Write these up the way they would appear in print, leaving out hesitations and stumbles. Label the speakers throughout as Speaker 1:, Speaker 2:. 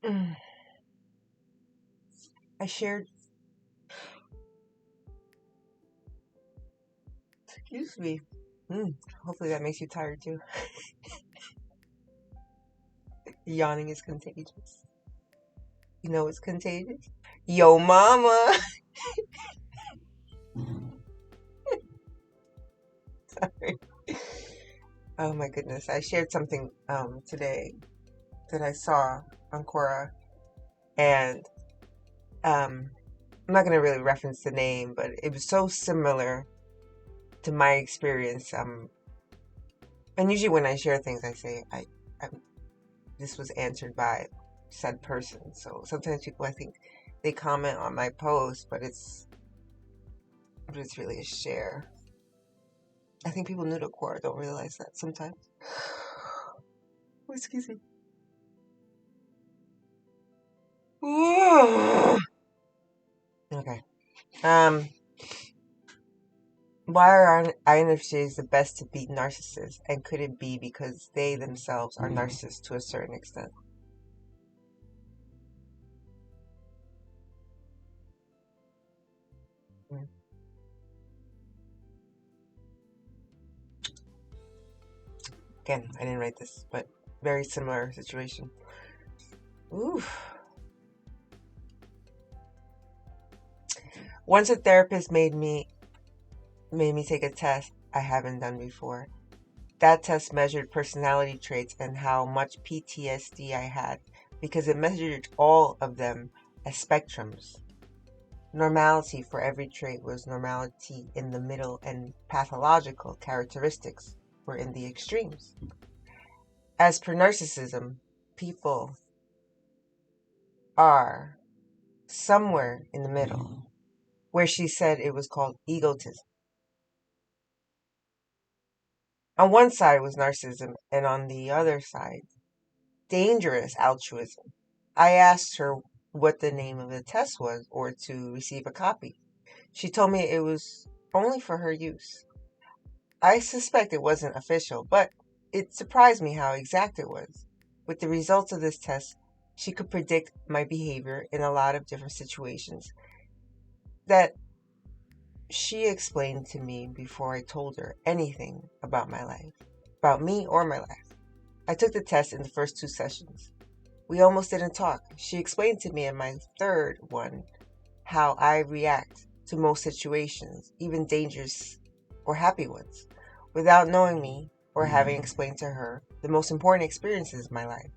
Speaker 1: Mm. I shared, excuse me. Hopefully that makes you tired too. Yawning is contagious. You know it's contagious? Yo, mama. Sorry. Oh my goodness. I shared something today that I saw on Quora, and I'm not going to really reference the name, but it was so similar to my experience. And usually when I share things, I say this was answered by said person. So sometimes people, I think, they comment on my post, but it's really a share. I think people new to Quora don't realize that sometimes. Oh, excuse me. Okay. Why are INFJs the best to beat narcissists? And could it be because they themselves are narcissists to a certain extent? Mm. Again, I didn't write this, but very similar situation. Oof. Once a therapist made me take a test I haven't done before. That test measured personality traits and how much PTSD I had because it measured all of them as spectrums. Normality for every trait was normality in the middle, and pathological characteristics were in the extremes. As per narcissism, people are somewhere in the middle, where she said it was called egotism. On one side was narcissism, and on the other side, dangerous altruism. I asked her what the name of the test was or to receive a copy. She told me it was only for her use. I suspect it wasn't official, but it surprised me how exact it was. With the results of this test, she could predict my behavior in a lot of different situations that she explained to me before I told her anything about my life, about me or my life. I took the test in the first 2 sessions. We almost didn't talk. She explained to me in my third one how I react to most situations, even dangerous or happy ones, without knowing me or having explained to her the most important experiences of my life.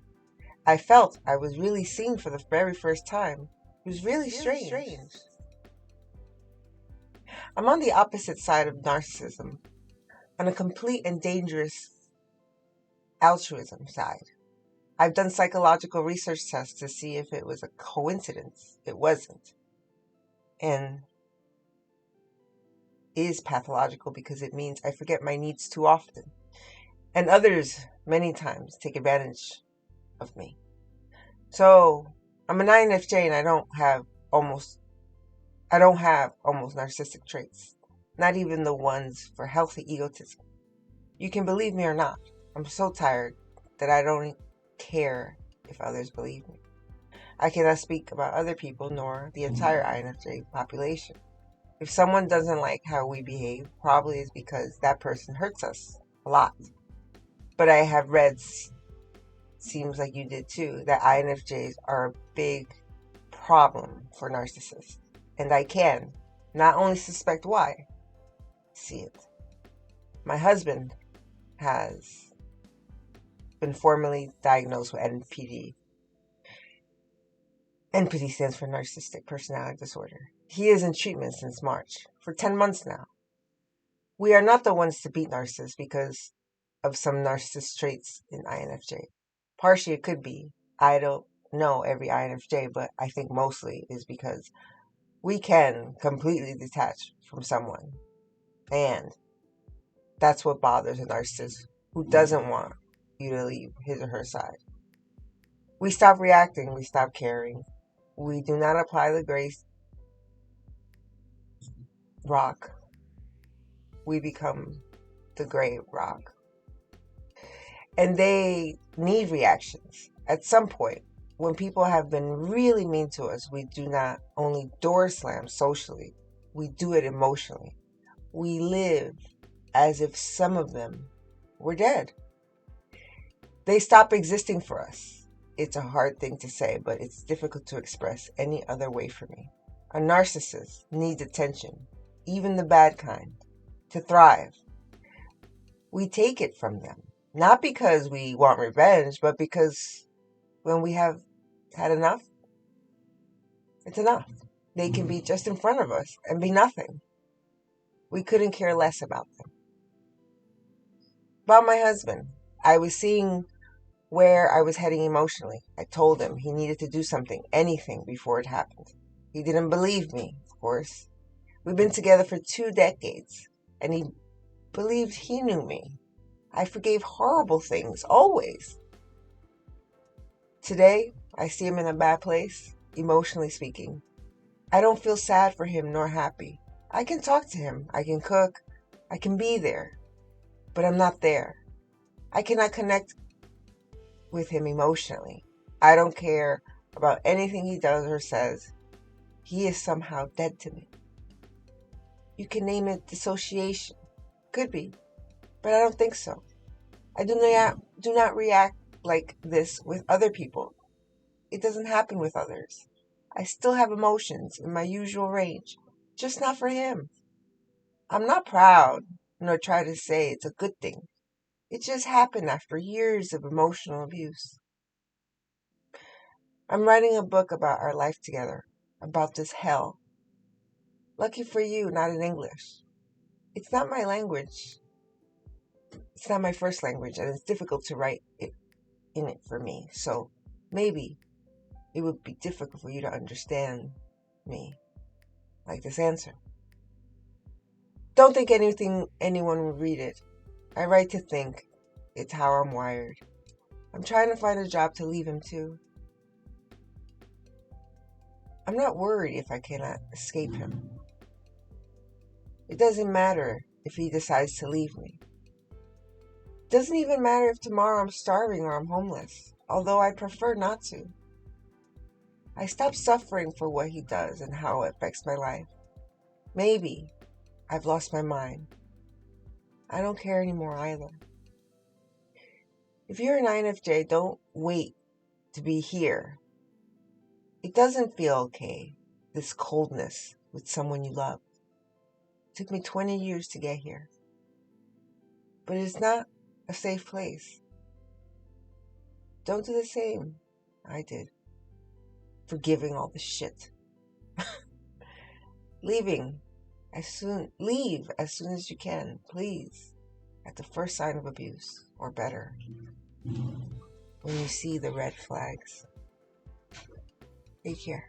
Speaker 1: I felt I was really seen for the very first time. It was really strange. I'm on the opposite side of narcissism, on a complete and dangerous altruism side. I've done psychological research tests to see if it was a coincidence. It wasn't. And is pathological because it means I forget my needs too often. And others, many times, take advantage of me. So I'm an INFJ and I don't have almost narcissistic traits. Not even the ones for healthy egotism. You can believe me or not. I'm so tired that I don't care if others believe me. I cannot speak about other people nor the entire INFJ population. If someone doesn't like how we behave, probably is because that person hurts us a lot. But I have read, seems like you did too, that INFJs are a big problem for narcissists. And I can not only suspect why, see it. My husband has been formally diagnosed with NPD. NPD stands for Narcissistic Personality Disorder. He is in treatment since March, for 10 months now. We are not the ones to beat narcissists because of some narcissist traits in INFJ. Partially it could be. I don't know every INFJ, but I think mostly is because we can completely detach from someone. And that's what bothers a narcissist who doesn't want you to leave his or her side. We stop reacting, we stop caring. We do not apply the grace rock. We become the gray rock. And they need reactions at some point. when people have been really mean to us, we do not only door slam socially, we do it emotionally. We live as if some of them were dead. They stop existing for us. It's a hard thing to say, but it's difficult to express any other way for me. A narcissist needs attention, even the bad kind, to thrive. We take it from them, not because we want revenge, but because when we have had enough, it's enough. They can be just in front of us and be nothing. We couldn't care less about them. About my husband, I was seeing where I was heading emotionally. I told him he needed to do something, anything, before it happened. He didn't believe me, of course. We've been together for 2 decades, and he believed he knew me. I forgave horrible things, always. Today, I see him in a bad place, emotionally speaking. I don't feel sad for him nor happy. I can talk to him, I can cook, I can be there, but I'm not there. I cannot connect with him emotionally. I don't care about anything he does or says. He is somehow dead to me. You can name it dissociation. Could be, but I don't think so. I do not react like this with other people. It doesn't happen with others. I still have emotions in my usual range, just not for him. I'm not proud, nor try to say it's a good thing. It just happened after years of emotional abuse. I'm writing a book about our life together, about this hell. Lucky for you, not in English. It's not my language. It's not my first language, and it's difficult to write it in it for me. So maybe it would be difficult for you to understand me, like this answer. Don't think anyone would read it. I write to think. It's how I'm wired. I'm trying to find a job to leave him to. I'm not worried if I cannot escape him. It doesn't matter if he decides to leave me. It doesn't even matter if tomorrow I'm starving or I'm homeless, although I prefer not to. I stop suffering for what he does and how it affects my life. Maybe I've lost my mind. I don't care anymore either. If you're an INFJ, don't wait to be here. It doesn't feel okay, this coldness with someone you love. It took me 20 years to get here. But it's not a safe place. Don't do the same I did. Forgiving all the shit. Leave as soon as you can, please. At the first sign of abuse, or better, when you see the red flags. Take care.